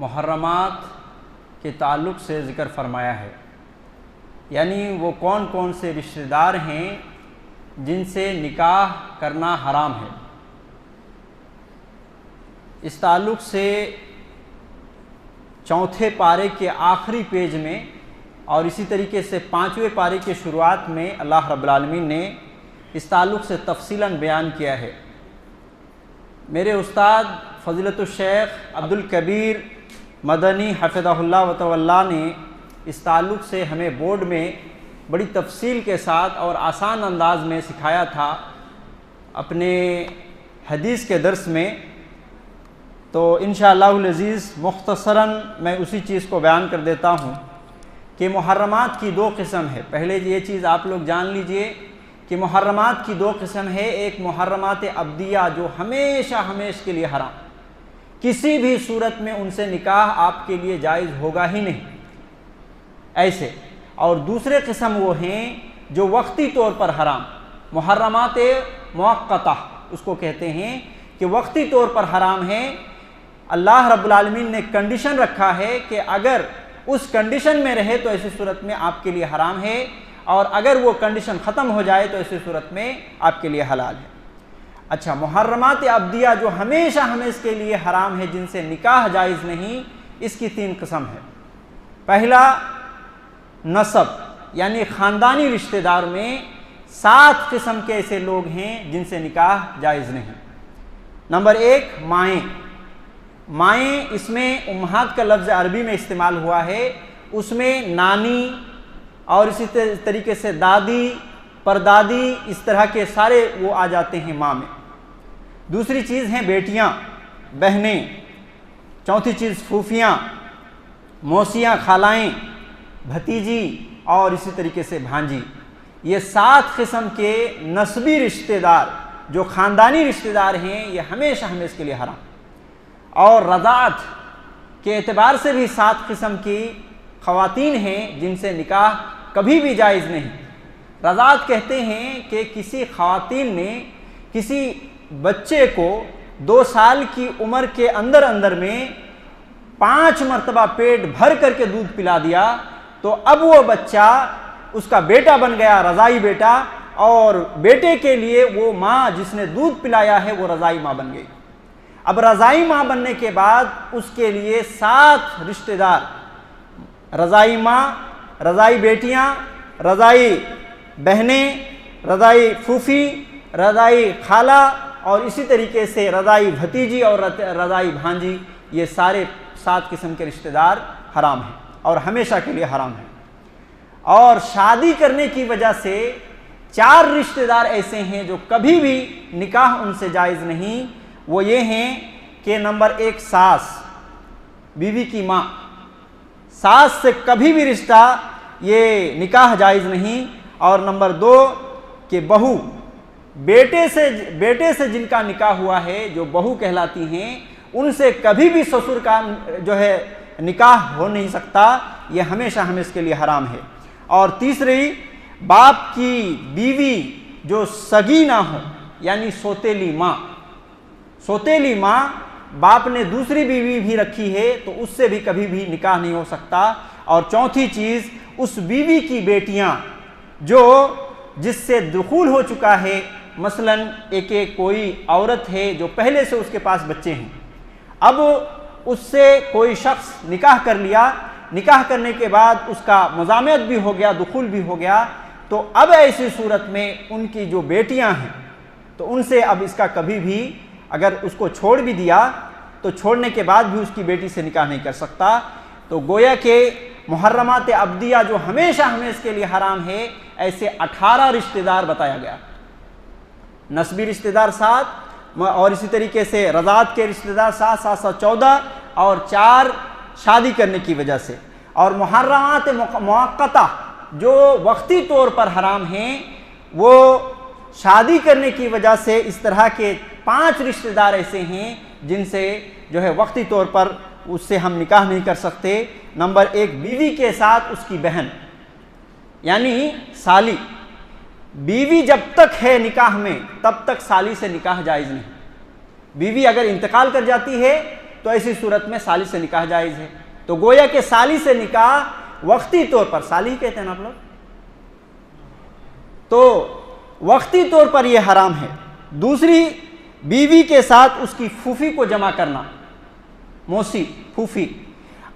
मुहर्रमात के ताल्लुक़ से ज़िक्र फरमाया है, यानी वो कौन कौन से रिश्तेदार हैं जिनसे निकाह करना हराम है। इस ताल्लुक़ से चौथे पारे के आखिरी पेज में और इसी तरीके से 5वें पारे के शुरुआत में अल्लाह रब्बुल आलमीन ने इस ताल्लुक़ से तफसीलन बयान किया है। मेरे उस्ताद फ़ज़ीलतुश शेख अब्दुल कबीर मदनी हफ़िज़हुल्लाह व तवल्ला ने इस ताल्लुक़ से हमें बोर्ड में बड़ी तफसील के साथ और आसान अंदाज में सिखाया था अपने हदीस के दर्स में। तो इंशाअल्लाहुल अज़ीज़ मुख्तसरन मैं उसी चीज़ को बयान कर देता हूँ कि मुहर्रमात की दो किस्म है। पहले ये चीज़ आप लोग जान लीजिए कि मुहर्रमात की दो किस्म है। एक मुहर्रमात अब्दिया जो हमेशा के लिए हराम, किसी भी सूरत में उनसे निकाह आपके लिए जायज़ होगा ही नहीं ऐसे। और दूसरे किस्म वो हैं जो वक्ती तौर पर हराम, मुहर्रमात मुअक्कता उसको कहते हैं कि वक्ती तौर पर हराम है। अल्लाह रब्बुल आलमीन ने कंडीशन रखा है कि अगर उस कंडीशन में रहे तो ऐसी सूरत में आपके लिए हराम है, और अगर वो कंडीशन ख़त्म हो जाए तो ऐसी सूरत में आपके लिए हलाल है। अच्छा, मुहर्रमात अब्दिया जो हमेशा के लिए हराम है, जिनसे निकाह जायज़ नहीं, इसकी तीन किस्म है। पहला नसब यानी ख़ानदानी रिश्तेदार में 7 किस्म के ऐसे लोग हैं जिनसे निकाह जायज़ नहीं। नंबर 1 माएँ। माएँ इसमें उम्महात का लफ्ज़ अरबी में इस्तेमाल हुआ है, उसमें नानी और इसी तरीके से दादी, परदादी, इस तरह के सारे वो आ जाते हैं माँ में। दूसरी चीज़ हैं बेटियाँ, बहनें। चौथी चीज़ फूफियाँ, मौसियाँ, खालाएँ, भतीजी और इसी तरीके से भांजी। ये 7 किस्म के नस्बी रिश्तेदार जो ख़ानदानी रिश्तेदार हैं, ये हमेशा के लिए हराम। और रज़ात के एतबार से भी 7 किस्म की ख़वातीन हैं जिनसे निकाह कभी भी जायज़ नहीं। रज़ात कहते हैं कि किसी ख़वातीन ने किसी बच्चे को 2 साल की उम्र के अंदर में 5 मरतबा पेट भर करके दूध पिला दिया, तो अब वो बच्चा उसका बेटा बन गया, रज़ाई बेटा, और बेटे के लिए वो माँ जिसने दूध पिलाया है वो रज़ाई माँ बन गई। अब रज़ाई माँ बनने के बाद उसके लिए 7 रिश्तेदार, रज़ाई माँ, रज़ाई बेटियाँ, रज़ाई बहनें, रज़ाई फूफी, रज़ाई खाला और इसी तरीके से रज़ाई भतीजी और रज़ाई भांजी, ये सारे 7 किस्म के रिश्तेदार हराम हैं और हमेशा के लिए हराम हैं। और शादी करने की वजह से 4 रिश्तेदार ऐसे हैं जो कभी भी निकाह उनसे जायज़ नहीं। वो ये हैं कि नंबर 1 सास, बीवी की माँ, सास से कभी भी रिश्ता ये निकाह जायज़ नहीं। और नंबर 2 कि बहू, बेटे से जिनका निकाह हुआ है, जो बहू कहलाती हैं, उनसे कभी भी ससुर का जो है निकाह हो नहीं सकता, ये हमेशा के लिए हराम है। और तीसरी, बाप की बीवी जो सगी ना हो, यानी सौतेली माँ। सौतेली माँ, बाप ने दूसरी बीवी भी रखी है तो उससे भी कभी भी निकाह नहीं हो सकता। और चौथी चीज़, उस बीवी की बेटियाँ जो जिससे दुखूल हो चुका है, मसलन एक कोई औरत है जो पहले से उसके पास बच्चे हैं, अब उससे कोई शख्स निकाह कर लिया, निकाह करने के बाद उसका मुज़ामत भी हो गया, दुखूल भी हो गया, तो अब ऐसी सूरत में उनकी जो बेटियां हैं तो उनसे अब इसका कभी भी, अगर उसको छोड़ भी दिया तो छोड़ने के बाद भी उसकी बेटी से निकाह नहीं कर सकता। तो गोया के मुहर्रमात अब्दिया जो हमेशा के लिए हराम है, ऐसे 18 रिश्तेदार बताया गया। नस्बी रिश्तेदार 7 और इसी तरीके से रज़ात के रिश्तेदार 7 14 और 4 शादी करने की वजह से। और मुहर्रमात मुअक्कता जो वक्ती तौर पर हराम हैं, वो शादी करने की वजह से इस तरह के 5 रिश्तेदार ऐसे हैं जिनसे जो है वक्ती तौर पर उससे हम निकाह नहीं कर सकते। नंबर 1, बीवी के साथ उसकी बहन यानी साली। बीवी जब तक है निकाह में तब तक साली से निकाह जायज़ नहीं। बीवी अगर इंतकाल कर जाती है तो ऐसी सूरत में साली से निकाह जायज़ है। तो गोया के साली से निकाह वक्ती तौर पर, साली कहते हैं ना आप लोग, तो वक्ती तौर पर यह हराम है। दूसरी, बीवी के साथ उसकी फूफी को जमा करना, मौसी फूफी।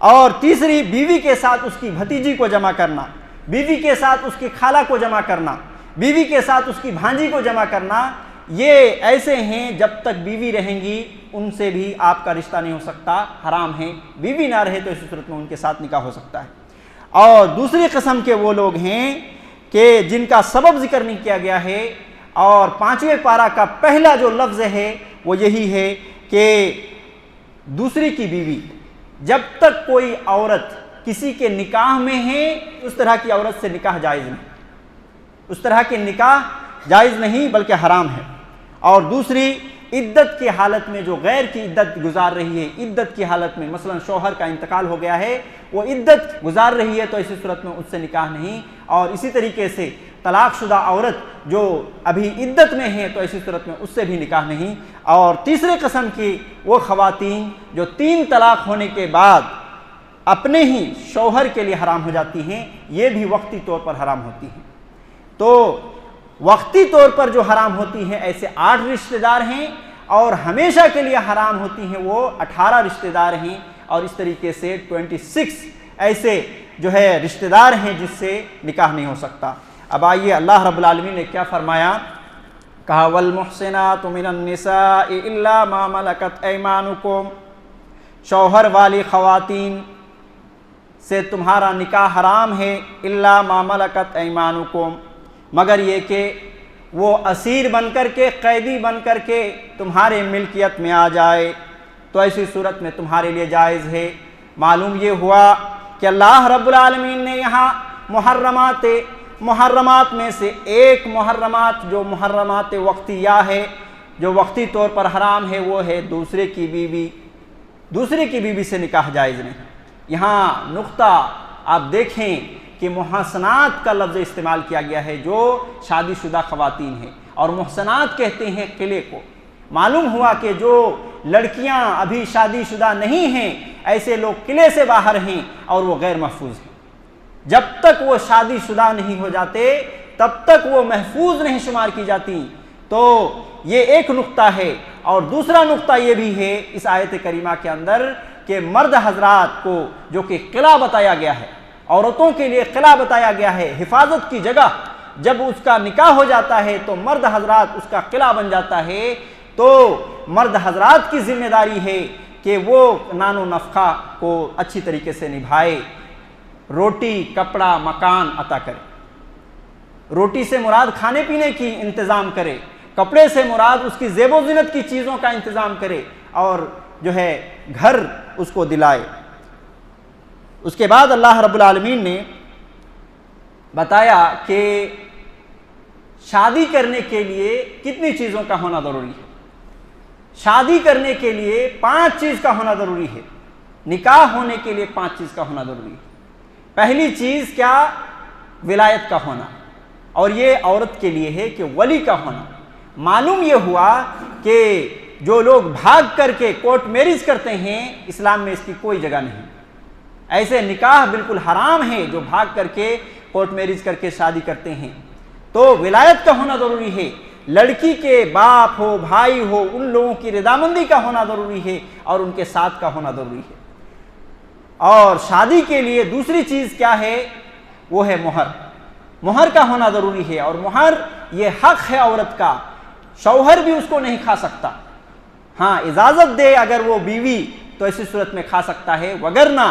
और तीसरी, बीवी के साथ उसकी भतीजी को जमा करना, बीवी के साथ उसकी खाला को जमा करना, बीवी के साथ उसकी भांजी को जमा करना। ये ऐसे हैं जब तक बीवी रहेंगी उनसे भी आपका रिश्ता नहीं हो सकता, हराम है। बीवी ना रहे तो इस सूरत में उनके साथ निकाह हो सकता है। और दूसरी किस्म के वो लोग हैं कि जिनका सबब जिक्र नहीं किया गया है, और 5वें पारा का पहला जो लफ्ज़ है वो यही है कि दूसरी की बीवी, जब तक कोई औरत किसी के निकाह में है उस तरह की औरत से निकाह जायज़ नहीं, उस तरह के निकाह जायज़ नहीं बल्कि हराम है। और दूसरी, इद्दत की हालत में जो गैर की इद्दत गुजार रही है, इद्दत की हालत में मसलन शौहर का इंतकाल हो गया है, वो इद्दत गुजार रही है तो ऐसी सूरत में उससे निकाह नहीं। और इसी तरीके से तलाकशुदा औरत जो अभी इद्दत में है तो ऐसी सूरत में उससे भी निकाह नहीं। और तीसरे किस्म की वो ख़वातीन जो 3 तलाक होने के बाद अपने ही शौहर के लिए हराम हो जाती हैं, ये भी वक्ती तौर पर हराम होती हैं। तो वक्ती तौर पर जो हराम होती हैं ऐसे 8 रिश्तेदार हैं, और हमेशा के लिए हराम होती हैं वो 18 रिश्तेदार हैं। और इस तरीके से 26 ऐसे जो है रिश्तेदार हैं जिससे निकाह नहीं हो सकता। अब आइए अल्लाह रब्बुल आलमीन ने क्या फरमाया, कहा वल मुहसिनातु मिनन निसाइ इल्ला मा मलकत ऐमानुकुम, शौहर वाली ख़वातीन से तुम्हारा निकाह हराम है, इल्ला मा मलकत ऐमानुकुम, मगर ये कि वो असीर बन कर के, कैदी बन कर के तुम्हारे मिल्कियत में आ जाए तो ऐसी सूरत में तुम्हारे लिए जायज़ है। मालूम ये हुआ कि अल्लाह रब्बुल आलमीन ने यहाँ मुहर्रमात में से एक मुहर्रमात जो मुहर्रमात वक्तिया है, जो वक्ती तौर पर हराम है, वो है दूसरे की बीवी। दूसरे की बीवी से निकाह जायज़ नहीं। यहाँ नुक्ता आप देखें कि मुहसनात का लफ्ज़ इस्तेमाल किया गया है जो शादीशुदा ख़वातीन हैं, और मुहसनात कहते हैं किले को। मालूम हुआ कि जो लड़कियां अभी शादीशुदा नहीं हैं ऐसे लोग किले से बाहर हैं और वो गैर महफूज हैं। जब तक वो शादीशुदा नहीं हो जाते तब तक वो महफूज नहीं शुमार की जाती। तो ये एक नुक्ता है। और दूसरा नुक्ता ये भी है इस आयत करीमा के अंदर कि मर्द हजरात को जो कि किला बताया गया है, औरतों के लिए किला बताया गया है, हिफाजत की जगह, जब उसका निकाह हो जाता है तो मर्द हजरात उसका किला बन जाता है। तो मर्द हजरात की जिम्मेदारी है कि वो नानो नफ़्का को अच्छी तरीके से निभाए, रोटी कपड़ा मकान अता करे। रोटी से मुराद खाने पीने की इंतज़ाम करे, कपड़े से मुराद उसकी ज़ेबो ज़ीनत की चीज़ों का इंतज़ाम करे, और जो है घर उसको दिलाए। उसके बाद अल्लाह रब्बुल आलमीन ने बताया कि शादी करने के लिए कितनी चीज़ों का होना ज़रूरी है। शादी करने के लिए 5 चीज़ का होना ज़रूरी है। निकाह होने के लिए 5 चीज़ का होना ज़रूरी है। पहली चीज़ क्या? विलायत का होना, और ये औरत के लिए है कि वली का होना। मालूम ये हुआ कि जो लोग भाग करके कोर्ट मैरिज करते हैं, इस्लाम में इसकी कोई जगह नहीं। ऐसे निकाह बिल्कुल हराम है जो भाग करके कोर्ट मैरिज करके शादी करते हैं। तो विलायत का होना ज़रूरी है। लड़की के बाप हो, भाई हो, उन लोगों की रजामंदी का होना ज़रूरी है और उनके साथ का होना ज़रूरी है। और शादी के लिए दूसरी चीज़ क्या है? वो है मोहर। मोहर का होना ज़रूरी है, और मोहर ये हक है औरत का, शौहर भी उसको नहीं खा सकता। हाँ, इजाज़त दे अगर वो बीवी तो ऐसी सूरत में खा सकता है, वगरना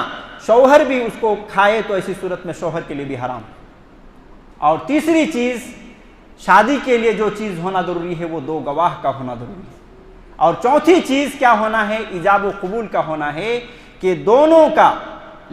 शौहर भी उसको खाए तो ऐसी सूरत में शौहर के लिए भी हराम। और तीसरी चीज़, शादी के लिए जो चीज़ होना ज़रूरी है वो 2 गवाह का होना ज़रूरी है। और चौथी चीज़ क्या होना है? इजाब व कबूल का होना है, कि दोनों का,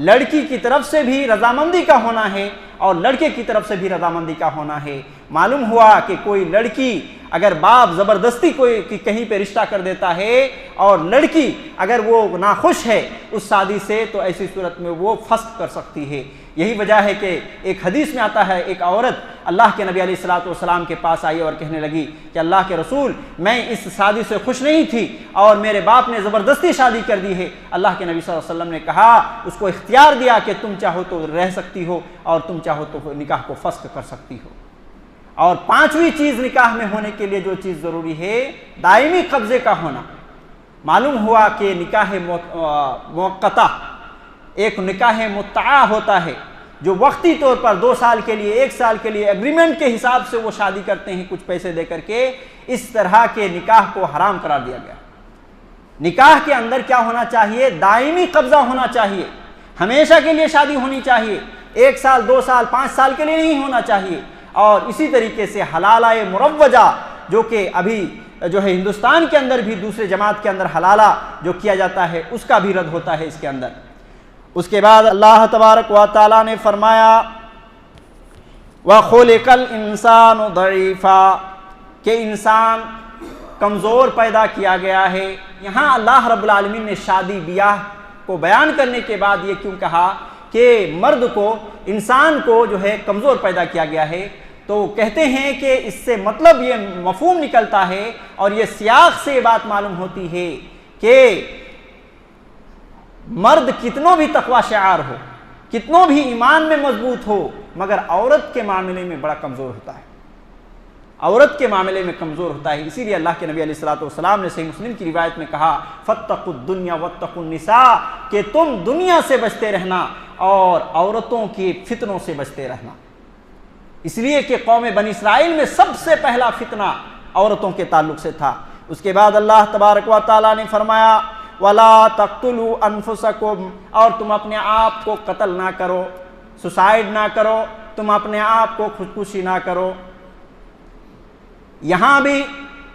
लड़की की तरफ से भी रजामंदी का होना है और लड़के की तरफ से भी रजामंदी का होना है। मालूम हुआ कि कोई लड़की अगर बाप ज़बरदस्ती कोई कहीं पे रिश्ता कर देता है और लड़की अगर वो नाखुश है उस शादी से, तो ऐसी सूरत में वो फस्क कर सकती है। यही वजह है कि एक हदीस में आता है, एक औरत अल्लाह के नबी अलैहिस्सलाम के पास आई और कहने लगी कि अल्लाह के रसूल, मैं इस शादी से खुश नहीं थी और मेरे बाप ने ज़बरदस्ती शादी कर दी है। अल्लाह के नबी सल्लल्लाहु अलैहि वसल्लम ने कहा, उसको इख्तियार दिया कि तुम चाहो तो रह सकती हो और तुम चाहो तो निकाह को फस्क कर सकती हो। और पांचवी चीज निकाह में होने के लिए जो चीज जरूरी है, दायमी कब्जे का होना। मालूम हुआ कि निकाह मुअक्कता एक निकाह मुत्ता होता है जो वक्ती तौर पर 2 साल के लिए, 1 साल के लिए एग्रीमेंट के हिसाब से वो शादी करते हैं कुछ पैसे दे करके। इस तरह के निकाह को हराम करार दिया गया। निकाह के अंदर क्या होना चाहिए? दायमी कब्जा होना चाहिए, हमेशा के लिए शादी होनी चाहिए, 1 साल 2 साल 5 साल के लिए नहीं होना चाहिए। और इसी तरीके से हलाला मुरव्वजा, जो कि अभी जो है हिंदुस्तान के अंदर भी दूसरे जमात के अंदर हलाला जो किया जाता है उसका भी रद्द होता है इसके अंदर। उसके बाद अल्लाह तबारक व तआला ने फरमाया, व खुलिकल इंसानु दईफा, के इंसान कमज़ोर पैदा किया गया है। यहाँ अल्लाह रब्बुल आलमीन ने शादी ब्याह को बयान करने के बाद ये क्यों कहा कि मर्द को, इंसान को जो है कमज़ोर पैदा किया गया है? तो कहते हैं कि इससे मतलब ये मफहूम निकलता है और ये सियाक से ये बात मालूम होती है कि मर्द कितनों भी तकवा शार हो, कितनों भी ईमान में मजबूत हो, मगर औरत के मामले में बड़ा कमज़ोर होता है, औरत के मामले में कमज़ोर होता है। इसीलिए अल्लाह के नबी अलैहिस्सलाम ने सही मुस्लिम की रिवायत में कहा, फत्तकुद दुनिया वत्तकुन निसा, कि तुम दुनिया से बचते रहना और औरतों के फितनों से बचते रहना। इसलिए कि कौम बनी इस्राइल में सबसे पहला फितना औरतों के ताल्लुक से था। उसके बाद अल्लाह तबारक व तआला ने फरमाया, वला तक़्तुलू अनफुसकुम, और तुम अपने आप को कत्ल ना करो, सुसाइड ना करो, तुम अपने आप को खुदकुशी ना करो। यहाँ भी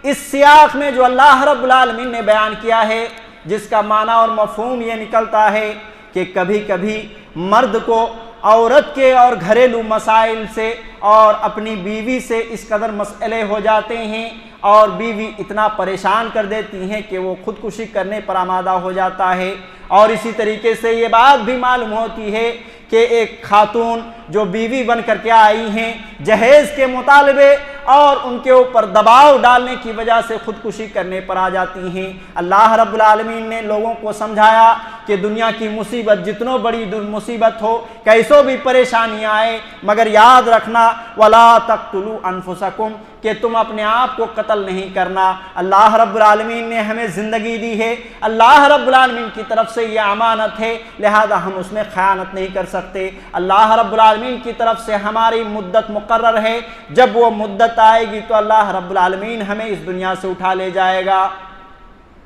इस सियाक में जो अल्लाह रब्बुल आलमीन ने बयान किया है, जिसका माना और मफहूम ये निकलता है कि कभी कभी मर्द को औरत के और घरेलू मसाइल से और अपनी बीवी से इस कदर मसले हो जाते हैं और बीवी इतना परेशान कर देती हैं कि वो खुदकुशी करने पर आमादा हो जाता है। और इसी तरीके से ये बात भी मालूम होती है कि एक खातून जो बीवी बन करके आई हैं, जहेज़ के मुतालबे और उनके ऊपर दबाव डालने की वजह से खुदकुशी करने पर आ जाती हैं। अल्लाह रब्बुल आलमीन ने लोगों को समझाया कि दुनिया की मुसीबत जितनों बड़ी मुसीबत हो, कैसो भी परेशानी आए, मगर याद रखना, वला तक़्तुलू अनफुसकुम, कि तुम अपने आप को कत्ल नहीं करना। अल्लाह रब्बुल आलमीन ने हमें ज़िंदगी दी है, अल्लाह रब्बुल आलमीन की तरफ से ये अमानत है, लिहाजा हम उसमें ख़यानत नहीं कर सकते। अल्लाह रब्बुल आलमीन की तरफ से हमारी मुद्दत मुकर्रर है, जब वो मुद्दत आएगी तो अल्लाह रब्बुल आलमीन हमें इस दुनिया से उठा ले जाएगा।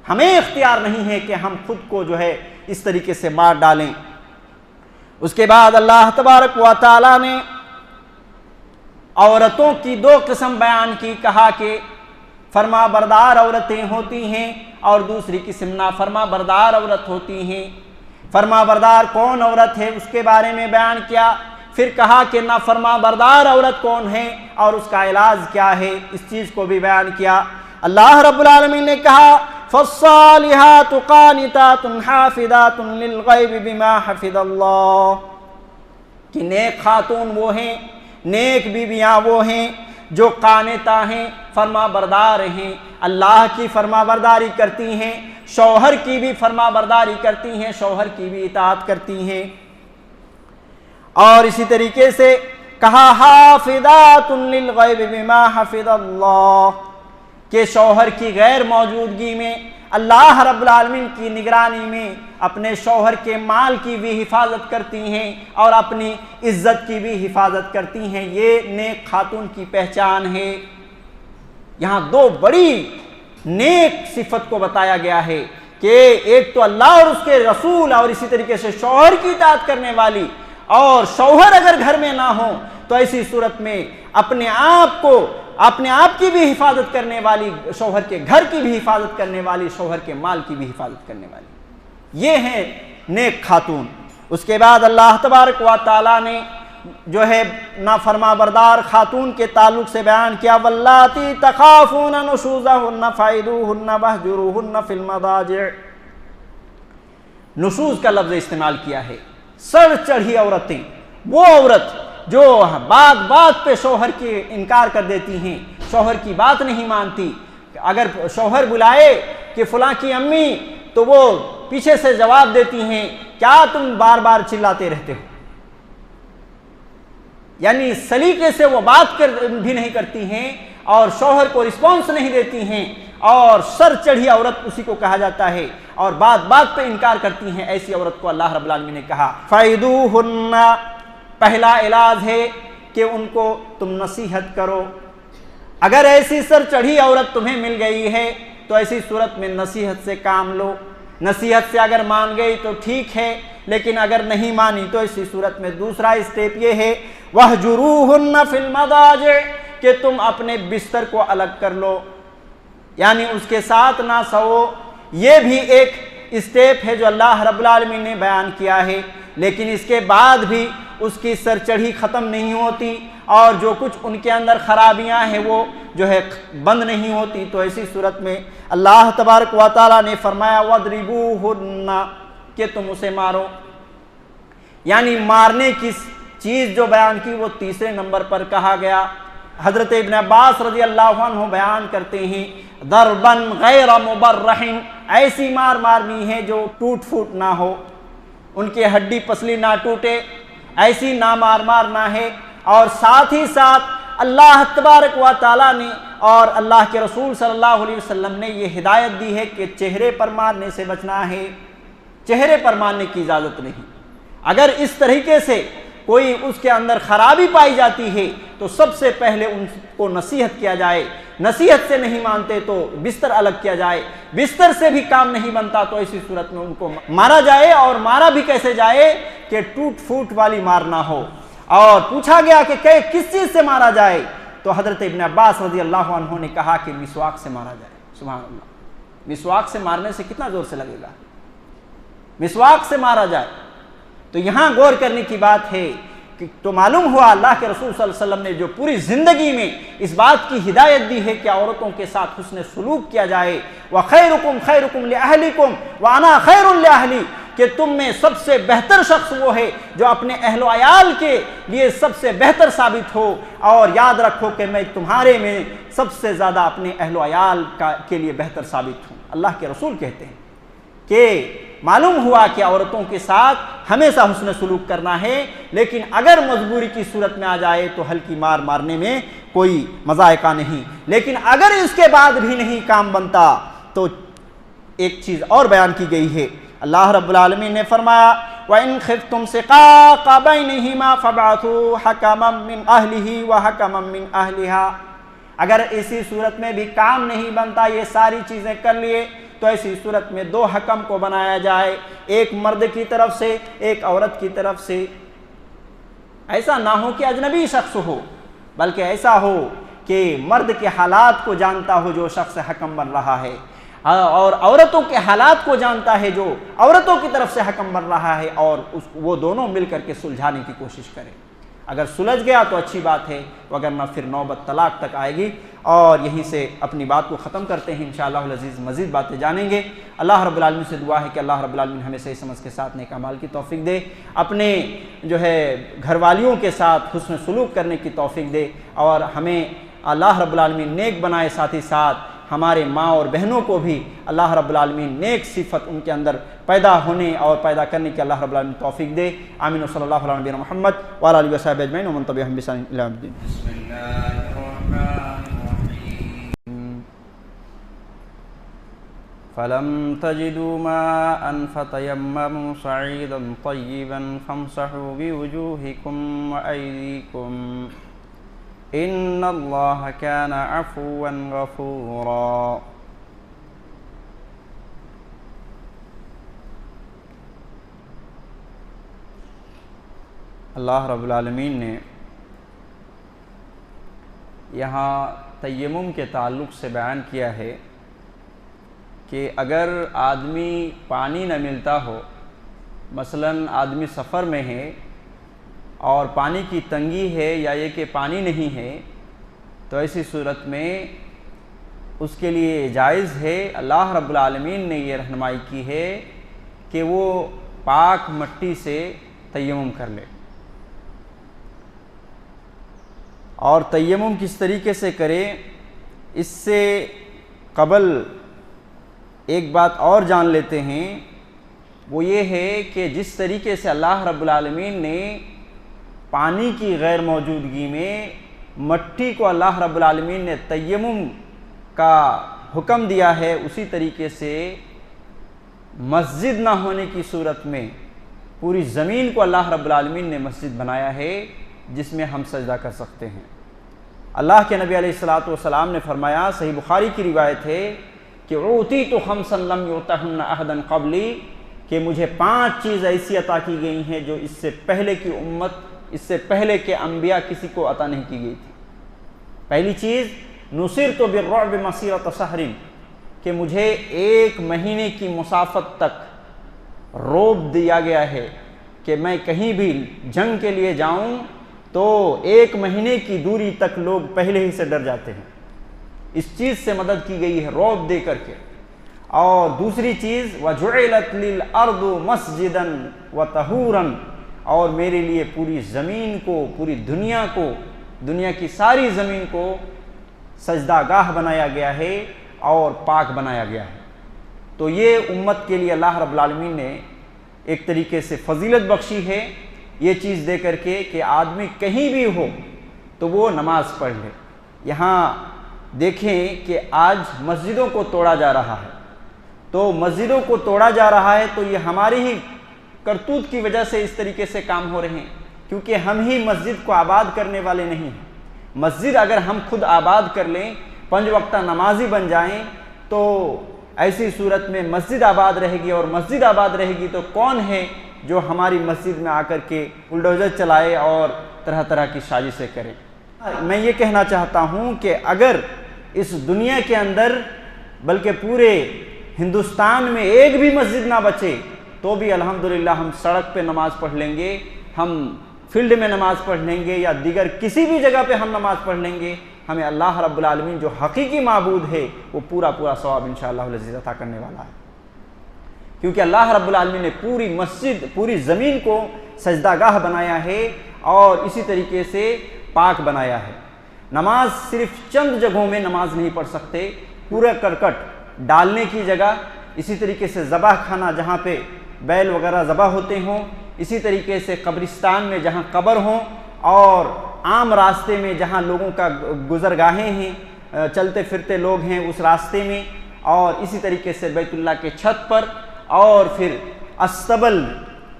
हमें इख्तियार नहीं है कि हम खुद को जो है इस तरीके से मार डालें। उसके बाद अल्लाह तबारक व तआला ने औरतों की 2 किस्म बयान की, कहा कि फरमा बरदार औरतें होती हैं और दूसरी किस्म ना फरमा बरदार औरत होती हैं। फरमा बरदार कौन औरत है उसके बारे में बयान किया, फिर कहा कि ना फरमा बरदार औरत कौन है और उसका इलाज क्या है, इस चीज़ को भी बयान किया। अल्लाह रब्बुल आलमीन ने कहा, फस्सालिहातु कानितातुन हाफिदातुन लिलगैबि बिमा हफिज़ल्लाह, कि नेक खातून वो हैं, नेक बीवियाँ वो हैं जो कानिता हैं, फरमा बरदार हैं, अल्लाह की फरमा बरदारी करती हैं, शौहर की भी फरमा बरदारी करती हैं, शौहर की भी इताअत करती हैं। और इसी तरीके से कहा हाफिदातुन लिलगैबि बिमा हफिज़ल्लाह, के शौहर की गैर मौजूदगी में अल्लाह रब्बुल आलमीन की निगरानी में अपने शौहर के माल की भी हिफाजत करती हैं और अपनी इज्जत की भी हिफाजत करती हैं। ये नेक खातून की पहचान है। यहाँ 2 बड़ी नेक सिफत को बताया गया है कि एक तो अल्लाह और उसके रसूल और इसी तरीके से शौहर की इताअत करने वाली, और शौहर अगर घर में ना हो तो ऐसी सूरत में अपने आप की भी हिफाजत करने वाली, शौहर के घर की भी हिफाजत करने वाली, शौहर के माल की भी हिफाजत करने वाली, ये हैं नेक खातून। उसके बाद अल्लाह तबारक व तआला ने जो है नाफरमा बरदार खातून के ताल्लुक से बयान किया, वल्लाती तखाफून नुशूज़हुन्ना फ़ाइदूहुन्ना वहजुरूहुन्ना फ़िल मदाजिअ। नुशूज़ का लफ्ज़ इस्तेमाल किया है। सर चढ़ी औरतें, वो औरत जो बात बात पे शौहर के इनकार कर देती हैं, शौहर की बात नहीं मानती। अगर शौहर बुलाए कि फलां की अम्मी, तो वो पीछे से जवाब देती हैं, क्या तुम बार बार चिल्लाते रहते हो। यानी सलीके से वो बात कर भी नहीं करती हैं और शौहर को रिस्पॉन्स नहीं देती हैं, और सर चढ़ी औरत उसी को कहा जाता है, और बात बात पे इनकार करती हैं। ऐसी औरत को अल्लाह रब्बुल आलमीन ने कहा फ़ाइदूहुन्ना, पहला इलाज है कि उनको तुम नसीहत करो। अगर ऐसी सर चढ़ी औरत तुम्हें मिल गई है तो ऐसी सूरत में नसीहत से काम लो। नसीहत से अगर मान गई तो ठीक है, लेकिन अगर नहीं मानी तो ऐसी सूरत में दूसरा स्टेप ये है, वहजुरूहुन्ना फ़िल मदाजिअ, कि तुम अपने बिस्तर को अलग कर लो, यानी उसके साथ ना सो। ये भी एक स्टेप है जो अल्लाह रब्बुल आलमीन ने बयान किया है, लेकिन इसके बाद भी उसकी सरचढ़ी ख़त्म नहीं होती और जो कुछ उनके अंदर खराबियां हैं वो जो है बंद नहीं होती। तो ऐसी सूरत में अल्लाह तबारक व तआला ने फरमाया वद्रिबूहुन्ना, कि तुम उसे मारो। यानी मारने की चीज़ जो बयान की वो तीसरे नंबर पर कहा गया। हज़रत इब्न अब्बास रज़ी अल्लाहु अन्हु बयान करते हैं, दरबन गैर मुबर्रहिन, ऐसी मार मारनी है जो टूट फूट ना हो, उनके हड्डी पसली ना टूटे, ऐसी ना मार मारना है। और साथ ही साथ अल्लाह तबारक व तआला ने और अल्लाह के रसूल सल्लल्लाहु अलैहि वसल्लम ने ये हिदायत दी है कि चेहरे पर मारने से बचना है, चेहरे पर मारने की इजाज़त नहीं। अगर इस तरीके से कोई उसके अंदर खराबी पाई जाती है तो सबसे पहले उनको नसीहत किया जाए, नसीहत से नहीं मानते तो बिस्तर अलग किया जाए, बिस्तर से भी काम नहीं बनता तो ऐसी सूरत में उनको मारा जाए। और मारा भी कैसे जाए कि टूट फूट वाली मार ना हो। और पूछा गया कि किस चीज़ से मारा जाए, तो हज़रत इब्न अब्बास रज़ी अल्लाहु अन्हु ने कहा कि मिसवाक से मारा जाए। सुभान अल्लाह, मिसवाक से मारने से कितना ज़ोर से लगेगा, मिसवाक से मारा जाए। तो यहाँ गौर करने की बात है कि तो मालूम हुआ अल्लाह के रसूल सल्लल्लाहु अलैहि वसल्लम ने जो पूरी ज़िंदगी में इस बात की हिदायत दी है कि औरतों के साथ हुस्न सलूक किया जाए। व खैरुकुम खैरुकुम लिअहलिकुम व अना खैरुन लिअहली, कि तुम में सबसे बेहतर शख्स वो है जो अपने अहलो अयाल के लिए सबसे बेहतर साबित हो, और याद रखो कि मैं तुम्हारे में सबसे ज़्यादा अपने अहलो अयाल के लिए बेहतर साबित हूँ। अल्लाह के रसूल कहते हैं कि मालूम हुआ कि औरतों के साथ हमेशा हुस्न सलूक करना है, लेकिन अगर मजबूरी की सूरत में आ जाए तो हल्की मार मारने में कोई मज़ायका नहीं। लेकिन अगर इसके बाद भी नहीं काम बनता तो एक चीज़ और बयान की गई है। अल्लाह रब्बुल आलमीन ने फरमाया व इन खिफ्तुम शिक़ाक़ बैनिहिमा फबअथू हकमम मिन अहलिही व हकमम मिन अहलिहा। अगर इसी सूरत में भी काम नहीं बनता, ये सारी चीज़ें कर लिए, तो ऐसी सूरत में दो हकम को बनाया जाए, एक मर्द की तरफ से एक औरत की तरफ से। ऐसा ना हो कि अजनबी शख्स हो, बल्कि ऐसा हो कि मर्द के हालात को जानता हो जो शख्स हकम बन रहा है, और औरतों के हालात को जानता है जो औरतों की तरफ से हकम बन रहा है, और वो दोनों मिल करके सुलझाने की कोशिश करें। अगर सुलझ गया तो अच्छी बात है, वगरना फिर नौबत तलाक तक आएगी। और यहीं से अपनी बात को ख़त्म करते हैं। इंशाअल्लाह अज़ीज़ मज़ीद बातें जानेंगे। अल्लाह रब्बुल आलमीन से दुआ है कि अल्लाह रब्बुल आलमीन हमें सही समझ के साथ नेक अमाल की तौफ़ीक दे, अपने जो है घरवालियों के साथ हुस्न सलूक करने की तौफ़ीक दे, और हमें अल्लाह रब्बुल आलमीन नेक बनाए, साथ ही साथ हमारे माँ और बहनों को भी अल्लाह रब्बुल आलमीन नेक सिफ़त उनके अंदर पैदा होने और पैदा करने की अल्लाह रब्बुल आलमीन तौफ़ीक दे। आमीन। सल्लल्लाहु अलैहि नबीना मुहम्मद व अला आलिहि व सहबिहि अजमईन व मन तबिअहुम बिइहसान इला यौमिद्दीन। फलम तजिदू माअन फतयम्ममू सईदन तय्यिबन फमसहू बिवुजूहिकुम व अयदीकुम इन्नल्लाह कान अफ़ुव्वन गफ़ूरा। अल्लाह रब्बुल आलमीन ने यहाँ तयम्मुम के ताल्लुक़ से बयान किया है कि अगर आदमी पानी न मिलता हो, मसलन आदमी सफ़र में है और पानी की तंगी है या ये कि पानी नहीं है, तो ऐसी सूरत में उसके लिए जायज़ है, अल्लाह रब्बुल आलमीन ने ये रहनुमाई की है कि वो पाक मट्टी से तयम्मुम कर ले। और तयम्मुम किस तरीके से करे, इससे कबल एक बात और जान लेते हैं, वो ये है कि जिस तरीके से अल्लाह रब्बुल आलमीन ने पानी की गैर मौजूदगी में मट्टी को अल्लाह रब्बुल आलमीन ने तयम्मुम का हुक्म दिया है, उसी तरीके से मस्जिद ना होने की सूरत में पूरी ज़मीन को अल्लाह रब्बुल आलमीन ने मस्जिद बनाया है जिसमें हम सजदा कर सकते हैं। अल्लाह के नबी अलैहिस्सलातु वस्सलाम ने फरमाया, सही बुखारी की रिवायत है कि ऊतीतु खम्सन लम युतहुन्ना अहदन क़ब्ली, कि मुझे 5 चीज़ ऐसी अता की गई हैं जो इससे पहले की उम्मत, इससे पहले के अंबिया किसी को अता नहीं की गई थी। पहली चीज़, नुसिरतु बिर्रुअब मसीरत शहरिन, कि मुझे 1 महीने की मुसाफत तक रोब दिया गया है कि मैं कहीं भी जंग के लिए जाऊं तो 1 महीने की दूरी तक लोग पहले ही से डर जाते हैं। इस चीज़ से मदद की गई है रौब दे करके। और दूसरी चीज़, वजुइलत लिल अर्दु मस्जिदन व तहूरन, और मेरे लिए पूरी ज़मीन को, पूरी दुनिया को, दुनिया की सारी ज़मीन को सजदागाह बनाया गया है और पाक बनाया गया है। तो ये उम्मत के लिए अल्लाह रब्बुल आलमीन ने एक तरीके से फजीलत बख्शी है, ये चीज़ दे करके कि आदमी कहीं भी हो तो वो नमाज पढ़ ले। यहाँ देखें कि आज मस्जिदों को तोड़ा जा रहा है, तो मस्जिदों को तोड़ा जा रहा है तो ये हमारी ही करतूत की वजह से इस तरीके से काम हो रहे हैं, क्योंकि हम ही मस्जिद को आबाद करने वाले नहीं हैं। मस्जिद अगर हम खुद आबाद कर लें, 5 वक्ता नमाजी बन जाएं, तो ऐसी सूरत में मस्जिद आबाद रहेगी। और मस्जिद आबाद रहेगी तो कौन है जो हमारी मस्जिद में आकर के बुलडोज़र चलाए और तरह तरह की साजिशें करे। मैं ये कहना चाहता हूँ कि अगर इस दुनिया के अंदर, बल्कि पूरे हिंदुस्तान में एक भी मस्जिद ना बचे तो भी अल्हम्दुलिल्लाह हम सड़क पे नमाज़ पढ़ लेंगे, हम फील्ड में नमाज़ पढ़ लेंगे, या दीगर किसी भी जगह पे हम नमाज़ पढ़ लेंगे। हमें अल्लाह रब्बुल आलमीन जो हकीकी माबूद है वो पूरा पूरा सवाब इंशाअल्लाह अज़ीज़ अता करने वाला है, क्योंकि अल्लाह रब्बुल आलमीन ने पूरी मस्जिद, पूरी ज़मीन को सजदागाह बनाया है और इसी तरीके से पाक बनाया है। नमाज सिर्फ चंद जगहों में नमाज नहीं पढ़ सकते, पूरा करकट डालने की जगह, इसी तरीके से ज़बह खाना जहाँ पे बैल वगैरह ज़बह होते हों, इसी तरीके से कब्रिस्तान में जहाँ कब्र हों, और आम रास्ते में जहाँ लोगों का गुज़रगाहें हैं, चलते फिरते लोग हैं उस रास्ते में, और इसी तरीके से बैतुल्लाह के छत पर, और फिर अस्तबल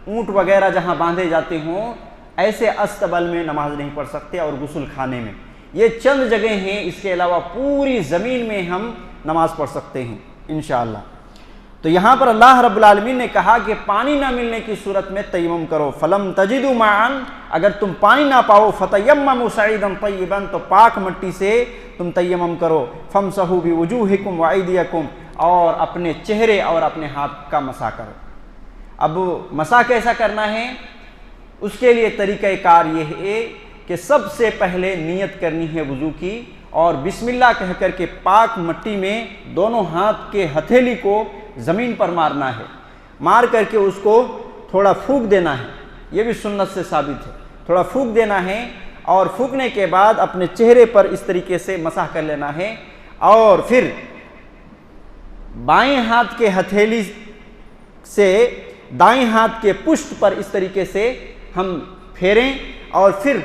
ऊँट वगैरह जहाँ बांधे जाते हों, ऐसे अस्तबल में नमाज नहीं पढ़ सकते, और गुस्ल खाने में। ये चंद जगह हैं, इसके अलावा पूरी ज़मीन में हम नमाज पढ़ सकते हैं इंशाअल्लाह। तो यहाँ पर अल्लाह रब्बुल आलमीन ने कहा कि पानी ना मिलने की सूरत में तयम्मुम करो। फलम तजिदु माअन, अगर तुम पानी ना पाओ, फतयम्ममु सईदन तय्यिबन, तो पाक मट्टी से तुम तयम्मुम करो। फमसहू बिवुजूहिकुम व अयदियकुम, और अपने चेहरे और अपने हाथ का मसा करो। अब मसा कैसा करना है, उसके लिए तरीक़ाकार ये है कि सबसे पहले नियत करनी है वज़ू की, और बिस्मिल्लाह कह कर के पाक मट्टी में दोनों हाथ के हथेली को ज़मीन पर मारना है, मार करके उसको थोड़ा फूंक देना है। ये भी सुन्नत से साबित है, थोड़ा फूंक देना है, और फूंकने के बाद अपने चेहरे पर इस तरीके से मसाह कर लेना है, और फिर बाएं हाथ के हथेली से दाएं हाथ के पुष्ट पर इस तरीके से हम फेरें, और फिर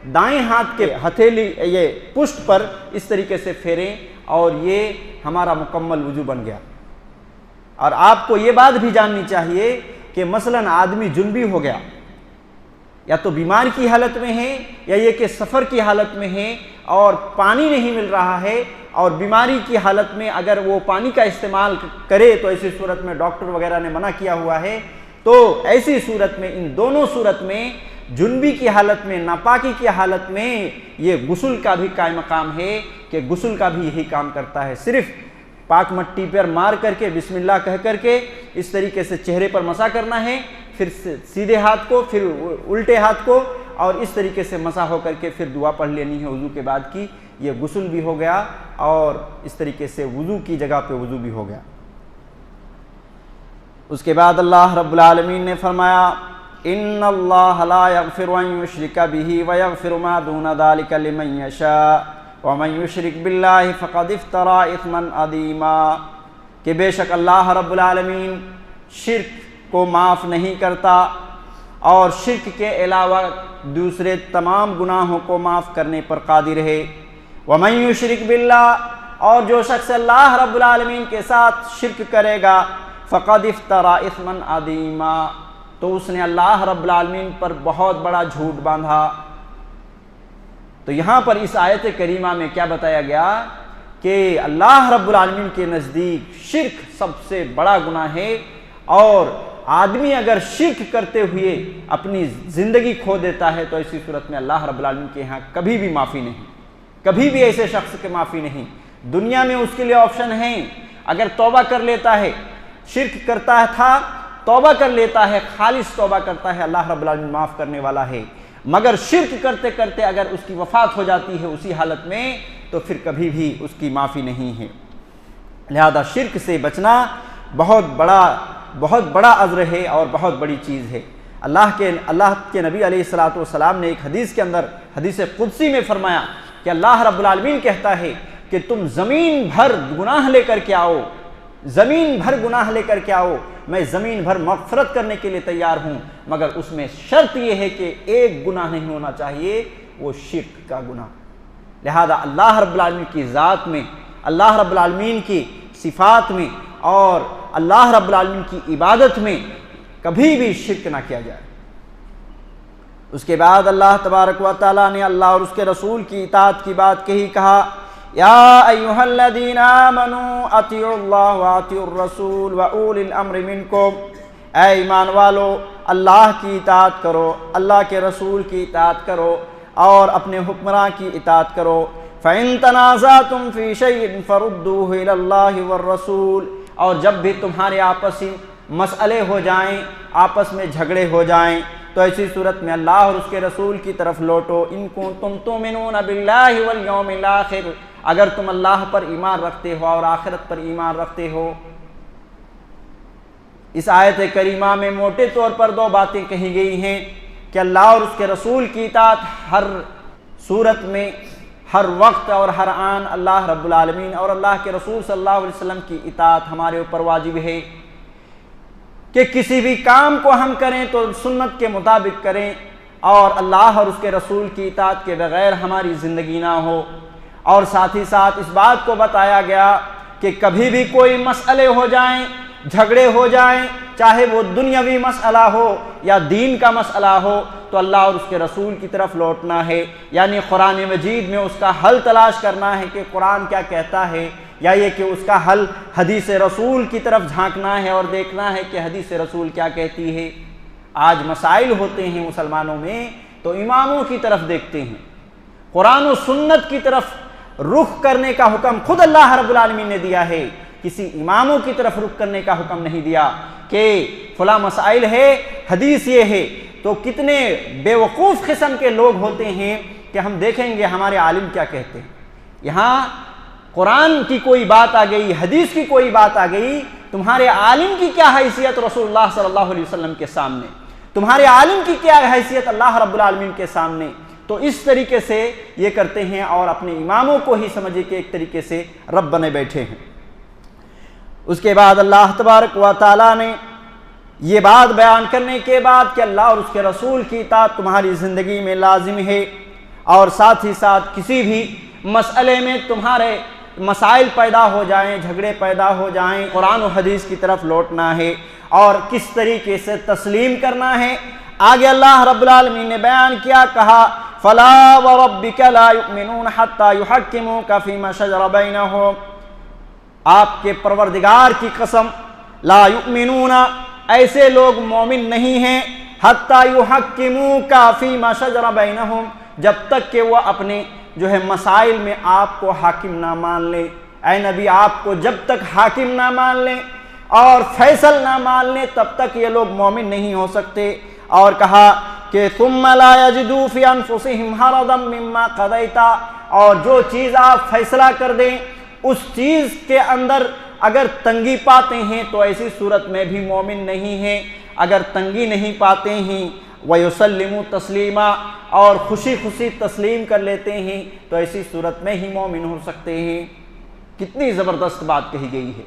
दाएं हाथ के हथेली ये पुष्ट पर इस तरीके से फेरें, और ये हमारा मुकम्मल वुजू बन गया। और आपको ये बात भी जाननी चाहिए कि मसलन आदमी जुनबी हो गया, या तो बीमार की हालत में है, या ये कि सफ़र की हालत में है और पानी नहीं मिल रहा है, और बीमारी की हालत में अगर वो पानी का इस्तेमाल करे तो ऐसी सूरत में डॉक्टर वगैरह ने मना किया हुआ है। तो ऐसी सूरत में, इन दोनों सूरत में, जुनबी की हालत में, नापाकी की हालत में, ये गुस्ल का भी कायम मकाम है कि गुस्ल का भी यही काम करता है। सिर्फ पाक मट्टी पर मार करके बिस्मिल्लाह कह करके इस तरीके से चेहरे पर मसा करना है, फिर सीधे हाथ को, फिर उल्टे हाथ को, और इस तरीके से मसा होकर के फिर दुआ पढ़ लेनी है वज़ू के बाद की। ये गुस्ल भी हो गया और इस तरीके से वज़ू की जगह पे वज़ू भी हो गया। उसके बाद अल्लाह रब्बुल आलमीन ने फरमाया इन्नल्लाह ला यग़फ़िरु अन युश्रिका बिही व यग़फ़िरु मा दूना ज़ालिका लिमन यशा व मन युश्रिक बिल्लाहि फ़क़द इफ़्तरा इस्मन अज़ीमा, कि बेशक अल्लाह रब्बुल आलमीन शिर्क को माफ़ नहीं करता और शिर्क के अलावा दूसरे तमाम गुनाहों को माफ़ करने पर कादिर है। व मन युश्रिक बिल्लाह, और जो शख्स अल्लाह रब्बुल आलमीन के साथ शिर्क करेगा फ़क़द इफ़्तरा इस्मन अज़ीमा, तो उसने अल्लाह रब्बुल आलमीन पर बहुत बड़ा झूठ बांधा। तो यहाँ पर इस आयत करीमा में क्या बताया गया कि अल्लाह रब्बुल आलमीन के नज़दीक शिर्क सबसे बड़ा गुनाह है, और आदमी अगर शिर्क करते हुए अपनी ज़िंदगी खो देता है तो ऐसी सूरत में अल्लाह रब्बुल आलमीन के यहाँ कभी भी माफ़ी नहीं, कभी भी ऐसे शख्स के माफ़ी नहीं। दुनिया में उसके लिए ऑप्शन है, अगर तौबा कर लेता है, शिर्क करता था तौबा कर लेता है, खालिस तौबा करता है, अल्लाह रब्बुल आलमीन माफ़ करने वाला है। मगर शिर्क करते करते अगर उसकी वफ़ात हो जाती है उसी हालत में, तो फिर कभी भी उसकी माफ़ी नहीं है। लिहाजा शिर्क से बचना बहुत बड़ा अज़्र है और बहुत बड़ी चीज़ है। अल्लाह के नबी अलैहिस्सलातु वस्सलाम ने एक हदीस के अंदर, हदीस कुदसी में फरमाया कि अल्लाह रब्बुल आलमीन कहता है कि तुम ज़मीन भर गुनाह लेकर के आओ, ज़मीन भर गुनाह लेकर के आओ, मैं ज़मीन भर मग़फ़िरत करने के लिए तैयार हूँ, मगर उसमें शर्त यह है कि एक गुनाह नहीं होना चाहिए, वो शिर्क का गुनाह। लिहाजा अल्लाह रब्बुल आलमीन की ज़ात में, अल्लाह रब्बुल आलमीन की सिफ़ात में और अल्लाह रब्बुल आलमीन की इबादत में कभी भी शिर्क ना किया जाए। उसके बाद अल्लाह तबारक व तआला ने अल्लाह और उसके रसूल की इताअत की बात कही, कहा या अय्युहल्लज़ीना आमनू अतिउल्लाह व अतिउर रसूल व उलिल अम्रि मिनकुम, ऐ ईमान वालो अल्लाह की इताअत करो, अल्लाह के रसूल की इताअत करो और अपने हुक्मरान की इताअत करो। फ़इन तनाज़अतुम फ़ी शैइन फ़रुद्दूहु इलल्लाहि वर रसूल, और जब भी तुम्हारे आपसी मसले हो जाएं, आपस में झगड़े हो जाएं, तो ऐसी सूरत में अल्लाह और उसके रसूल की तरफ लौटो। इन कुंतुम तुमिनूना बिल्लाहि वल यौमिल आखिर, अगर तुम अल्लाह पर ईमान रखते हो और आखिरत पर ईमान रखते हो। इस आयत करीमा में मोटे तौर पर दो बातें कही गई हैं कि अल्लाह और उसके रसूल की इताअत हर सूरत में, हर वक्त और हर आन अल्लाह रब्बुल आलमीन और अल्लाह के रसूल सल्लल्लाहु अलैहि वसल्लम की इताअत हमारे ऊपर वाजिब है कि किसी भी काम को हम करें तो सुन्नत के मुताबिक करें और अल्लाह और उसके रसूल की इताअत के बगैर हमारी ज़िंदगी ना हो। और साथ ही साथ इस बात को बताया गया कि कभी भी कोई मसले हो जाएं, झगड़े हो जाएं, चाहे वो दुनियावी मसला हो या दीन का मसला हो, तो अल्लाह और उसके रसूल की तरफ लौटना है, यानी कुरान मजीद में उसका हल तलाश करना है कि कुरान क्या कहता है, या ये कि उसका हल हदीस रसूल की तरफ झांकना है और देखना है कि हदीस रसूल क्या कहती है। आज मसाइल होते हैं मुसलमानों में तो इमामों की तरफ देखते हैं, कुरान और सुन्नत की तरफ रुख करने का हुक्म खुद अल्लाह रब्बुल आलमीन ने दिया है, किसी इमामों की तरफ रुख करने का हुक्म नहीं दिया कि फला मसाइल है, हदीस ये है। तो कितने बेवकूफ़ किस्म के लोग होते हैं कि हम देखेंगे हमारे आलिम क्या कहते हैं। यहाँ कुरान की कोई बात आ गई, हदीस की कोई बात आ गई, तुम्हारे आलिम की क्या हैसियत रसूलुल्लाह सल्लल्लाहु अलैहि वसल्लम के सामने, तुम्हारे आलिम की क्या हैसियत अल्लाह रब्बुल आलमीन के सामने। तो इस तरीके से ये करते हैं और अपने इमामों को ही समझे कि एक तरीके से रब बने बैठे हैं। उसके बाद अल्लाह तबारक व तआला ने ये बात बयान करने के बाद कि अल्लाह और उसके रसूल की इताअत तुम्हारी ज़िंदगी में लाजिम है, और साथ ही साथ किसी भी मसले में तुम्हारे मसाइल पैदा हो जाएं, झगड़े पैदा हो जाएं, कुरान और हदीस की तरफ लौटना है और किस तरीके से तस्लीम करना है। आगे अल्लाह रब्बुल आलमीन ने बयान किया, कहा फला व रब्बिका ला युमिनून हत्ता युहक्किमूका फीमा शजरा बैनहुम, आपके परवरदिगार की कसम, ला युमिनूना, ऐसे लोग मोमिन नहीं हैं, हत्ता युहक्किमूका फीमा शजरा बैनहुम, जब तक कि वह अपने जो है मसाइल में आपको हाकिम ना मान ले। ऐ नबी, आपको जब तक हाकिम ना मान ले और फैसल ना मान ले तब तक ये लोग मोमिन नहीं हो सकते। और कहा कि सुम्मा ला यजिदू फी अनफुसिहिम हरदम मिम्मा क़ज़ैता, और जो चीज़ आप फैसला कर दें उस चीज़ के अंदर अगर तंगी पाते हैं तो ऐसी सूरत में भी मोमिन नहीं है। अगर तंगी नहीं पाते हैं वयुसल्लिमु तस्लीमा, और खुशी खुशी तस्लीम कर लेते हैं तो ऐसी सूरत में ही मोमिन हो सकते हैं। कितनी ज़बरदस्त बात कही गई है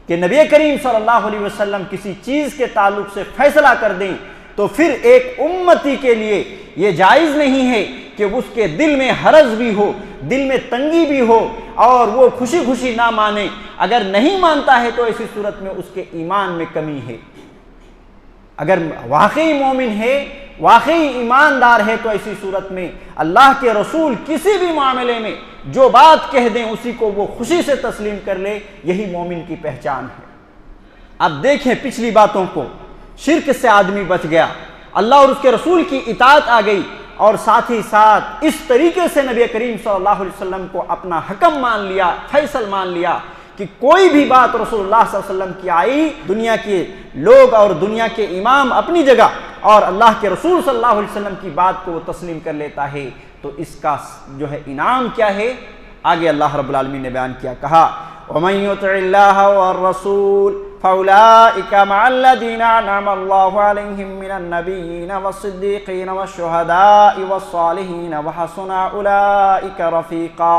कि नबी करीम सल्लल्लाहु अलैहि वसल्लम किसी चीज़ के ताल्लुक से फैसला कर दें तो फिर एक उम्मती के लिए ये जायज़ नहीं है कि उसके दिल में हरज भी हो, दिल में तंगी भी हो और वो खुशी खुशी ना माने। अगर नहीं मानता है तो ऐसी सूरत में उसके ईमान में कमी है। अगर वाकई मोमिन है, वाकई ईमानदार है, तो ऐसी सूरत में अल्लाह के रसूल किसी भी मामले में जो बात कह दें उसी को वो खुशी से तस्लीम कर ले, यही मोमिन की पहचान है। अब देखें पिछली बातों को, शिर्क से आदमी बच गया, अल्लाह और उसके रसूल की इताअत आ गई, और साथ ही साथ इस तरीके से नबी करीम सल्लल्लाहु अलैहि वसल्लम को अपना हकम मान लिया, फैसल मान लिया कि कोई भी बात रसूलुल्लाह सल्लल्लाहु अलैहि वसल्लम की आई, दुनिया के लोग और दुनिया के इमाम अपनी जगह और अल्लाह के रसूल सल्लल्लाहु अलैहि वसल्लम की बात को वो तस्लीम कर लेता है, तो इसका जो है इनाम क्या है, आगे अल्लाह रब्बुल आलमीन ने बयान किया। कहा वमन युतिइल्लाह वर रसूल फउलाइका मअल्लज़ीना अनअमल्लाहु अलैहिम मिनन नबिय्यीन वस्सिद्दीक़ीन वश्शुहदाኢ वस्सालिहीन वहसुना उलाइका रफ़ीक़ा।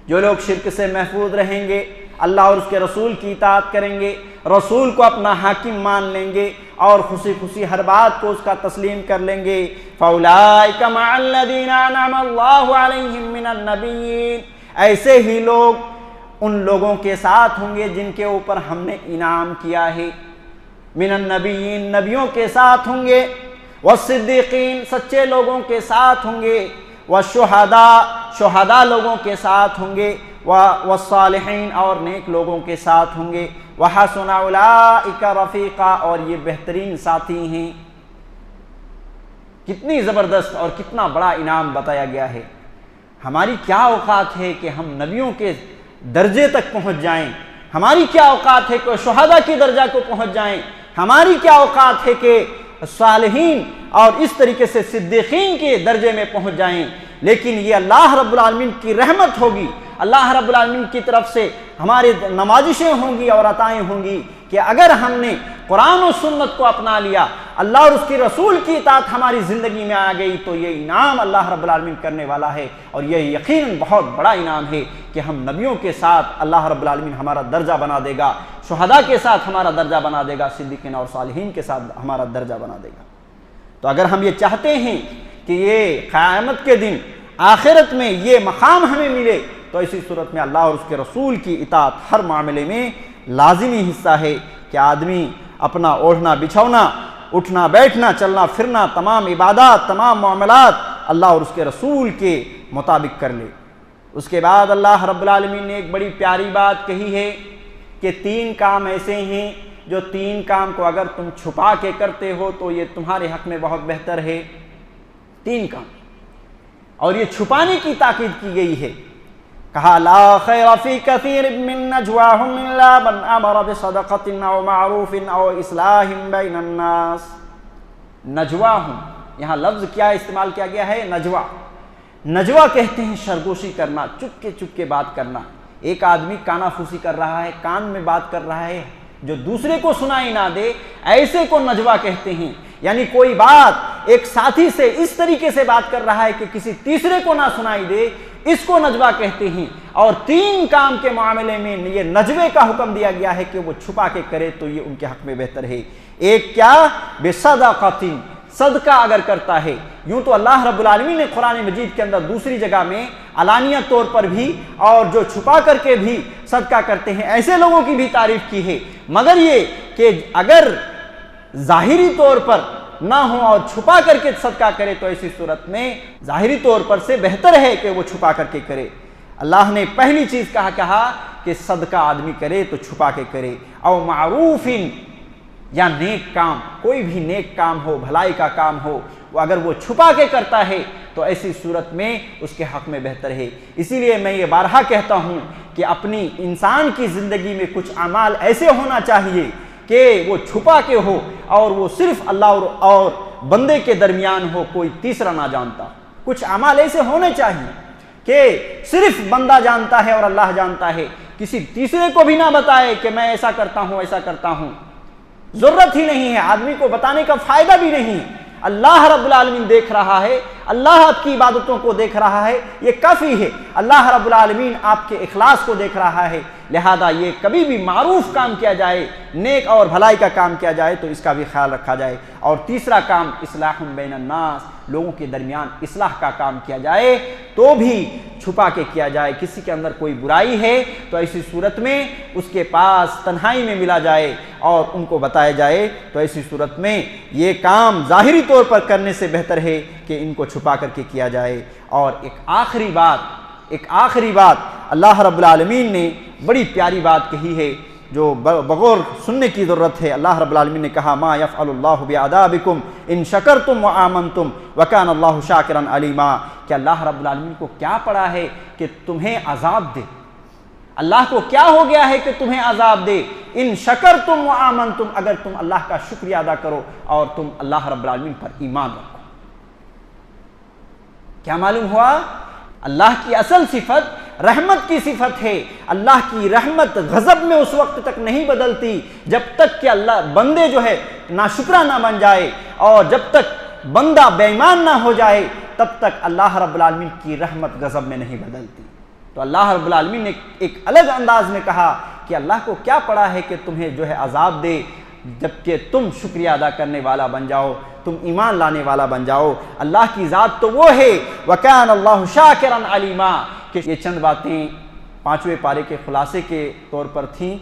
जो लोग शिर्क से महफूज रहेंगे, अल्लाह और उसके रसूल की इताअत करेंगे, रसूल को अपना हाकिम मान लेंगे और खुशी खुशी हर बात को उसका तस्लीम कर लेंगे, फउलाइका मअल्लज़ीना अनअमल्लाहु अलैहिम मिनन नबिय्यीन, ऐसे ही लोग उन लोगों के साथ होंगे जिनके ऊपर हमने इनाम किया है, मिनन नबिय्यीन, नबियों के साथ होंगे, वस्सिद्दीक़ीन, सच्चे लोगों के साथ होंगे, वश्शुहदा, शुहदा लोगों के साथ होंगे, वस्सालिहीन, और नेक लोगों के साथ होंगे, वहसुना उलाइका रफ़ीक़ा, और ये बेहतरीन साथी हैं। कितनी ज़बरदस्त और कितना बड़ा इनाम बताया गया है। हमारी क्या औकात है कि हम नबियों के दर्जे तक पहुंच जाएं, हमारी क्या औकात है कि शुहदा की दर्जा को पहुंच जाएं, हमारी क्या औकात है कि सालिहीन और इस तरीके से सिद्दीकीन के दर्जे में पहुंच जाएं। लेकिन ये अल्लाह रब्बुल आलमीन की रहमत होगी, अल्लाह रब्बुल आलमीन की तरफ से हमारी नवाजिशें होंगी और अताएँ होंगी कि अगर हमने कुरान और सुन्नत को अपना लिया, अल्लाह और उसके रसूल की इताअत हमारी ज़िंदगी में आ गई, तो ये इनाम अल्लाह रब्बुल आलमीन करने वाला है। और ये यकीनन बहुत बड़ा इनाम है कि हम नबियों के साथ अल्लाह रब्बुल आलमीन हमारा दर्जा बना देगा, शुहदा के साथ हमारा दर्जा बना देगा, सिद्दीकीन और सालिहीन के साथ हमारा दर्जा बना देगा। तो अगर हम ये चाहते हैं कि ये क़यामत के दिन आखिरत में ये मकाम हमें मिले, तो इसी सूरत में अल्लाह और उसके रसूल की इताअत हर मामले में लाजिमी हिस्सा है कि आदमी अपना ओढ़ना बिछौना, उठना बैठना, चलना फिरना, तमाम इबादत, तमाम मामलात अल्लाह और उसके रसूल के मुताबिक कर ले। उसके बाद अल्लाह रब्बुल आलमीन ने एक बड़ी प्यारी बात कही है कि 3 काम ऐसे हैं जो 3 काम को अगर तुम छुपा के करते हो तो ये तुम्हारे हक में बहुत बेहतर है। 3 काम, और ये छुपाने की ताकीद की गई है। कहा ला खैर फी कसीरिन मिन नजवाहुम इल्ला मन अमर बिसदक़तिन औ मारूफिन औ इस्लाहिन बैनन नास। नजवाहुम, यहाँ लफ्ज़ क्या इस्तेमाल किया गया है, नजवा। नजवा कहते हैं सरगोशी करना, चुपके बात करना। एक आदमी कानाफूसी कर रहा है, कान में बात कर रहा है जो दूसरे को सुनाई ना दे, ऐसे को नजवा कहते हैं। यानी कोई बात एक साथी से इस तरीके से बात कर रहा है कि किसी तीसरे को ना सुनाई दे, इसको नजवा कहते हैं। और 3 काम के मामले में ये नजवे का हुक्म दिया गया है कि वो छुपा के करे तो ये उनके हक में बेहतर है। एक क्या, बेसदक़तिन, सदका अगर करता है। यूं तो अल्लाह रब्बुल आलमीन ने कुरान मजीद के अंदर दूसरी जगह में अलानिया तौर पर भी और जो छुपा करके भी सदका करते हैं ऐसे लोगों की भी तारीफ की है, मगर ये कि अगर जाहिरी तौर पर ना हो और छुपा करके सदका करे तो ऐसी सूरत में जाहिरी तौर पर से बेहतर है कि वो छुपा करके करे। अल्लाह ने पहली चीज कहा कि सदका आदमी करे तो छुपा के करे, और मारूफिन या नेक काम, कोई भी नेक काम हो, भलाई का काम हो, वो अगर वो छुपा के करता है तो ऐसी सूरत में उसके हक में बेहतर है। इसीलिए मैं ये बारहा कहता हूँ कि अपनी इंसान की ज़िंदगी में कुछ अमाल ऐसे होना चाहिए कि वो छुपा के हो और वो सिर्फ अल्लाह और बंदे के दरमियान हो, कोई तीसरा ना जानता। कुछ अमाल ऐसे होने चाहिए कि सिर्फ बंदा जानता है और अल्लाह जानता है, किसी तीसरे को भी ना बताए कि मैं ऐसा करता हूं ऐसा करता हूं। जरूरत ही नहीं है, आदमी को बताने का फायदा भी नहीं है। अल्लाह रब्बुल आलमीन देख रहा है, अल्लाह आपकी इबादतों को देख रहा है, ये काफ़ी है। अल्लाह रब्बुल आलमीन आपके इखलास को देख रहा है। लिहाजा ये कभी भी मारूफ काम किया जाए, नेक और भलाई का काम किया जाए तो इसका भी ख्याल रखा जाए। और तीसरा काम इस्लाहुम बैनन्नास, लोगों के दरमियान इस्लाह का काम किया जाए, तो भी छुपा के किया जाए। किसी के अंदर कोई बुराई है तो ऐसी सूरत में उसके पास तन्हाई में मिला जाए और उनको बताया जाए, तो ऐसी सूरत में ये काम ज़ाहिरी तौर पर करने से बेहतर है कि इनको छुपा करके किया जाए। और एक आखिरी बात अल्लाह रब्बुल आलमीन ने बड़ी प्यारी बात कही है जो बगौर सुनने की ज़रूरत है। अल्लाह रब्बुल आलमीन ने कहा, मा यफ़अलुल्लाहु बिअज़ाबिकुम इन शकरतुम व आमनतुम व कान अल्लाहु शाकिरन अलीमा। कि अल्लाह रब्बुल आलमीन को क्या पड़ा है कि तुम्हें अजाब दे? अल्लाह को क्या हो गया है कि तुम्हें अजाब दे? इन शकरतुम व आमनतुम, अगर तुम अल्लाह का शुक्रिया अदा करो और तुम अल्लाह रब्बुल आलमीन पर ईमान रखो। क्या मालूम हुआ? अल्लाह की असल सिफत रहमत की सिफत है। अल्लाह की रहमत गजब में उस वक्त तक नहीं बदलती जब तक कि अल्लाह बंदे जो है नाशुक्रा ना बन जाए, और जब तक बंदा बेईमान ना हो जाए तब तक अल्लाह रब्बुल आलमीन की रहमत गजब में नहीं बदलती। तो अल्लाह रब्बुल आलमीन ने एक अलग अंदाज में कहा कि अल्लाह को क्या पड़ा है कि तुम्हें जो है अजाब दे, जबकि तुम शुक्रिया अदा करने वाला बन जाओ, तुम ईमान लाने वाला बन जाओ। अल्लाह की ज़ात तो वो है, वकान अल्लाहु शाकिरन अलीमा। कि ये चंद बातें 5वें पारे के खुलासे के तौर पर थीं।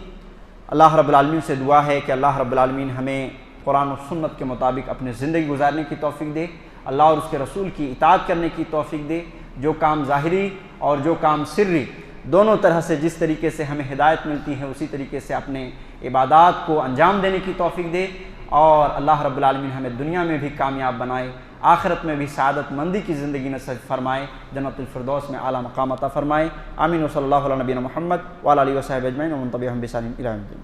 अल्लाह रब्बुल आलमीन से दुआ है कि अल्लाह रब्बुल आलमीन हमें कुरान और सुन्नत के मुताबिक अपनी ज़िंदगी गुजारने की तौफीक दे, अल्लाह और उसके रसूल की इताअत करने की तौफीक दे। जो काम ज़ाहिरी और जो काम सिर्री दोनों तरह से जिस तरीके से हमें हिदायत मिलती है उसी तरीके से अपने इबादात को अंजाम देने की तौफीक दे। और अल्लाह रब्बुल आलमीन हमें दुनिया में भी कामयाब बनाए, आखिरत में भी सआदतमंदी की ज़िंदगी नसीब फरमाए, जन्नतुल फिरदौस में आला मकाम अता फरमाए। आमीन। व सल्लल्लाहु अला नबीना मुहम्मद व अला आलिहि व सहबिहि अजमईन व मन तबिअहुम बिइहसान इला यौमिद्दीन।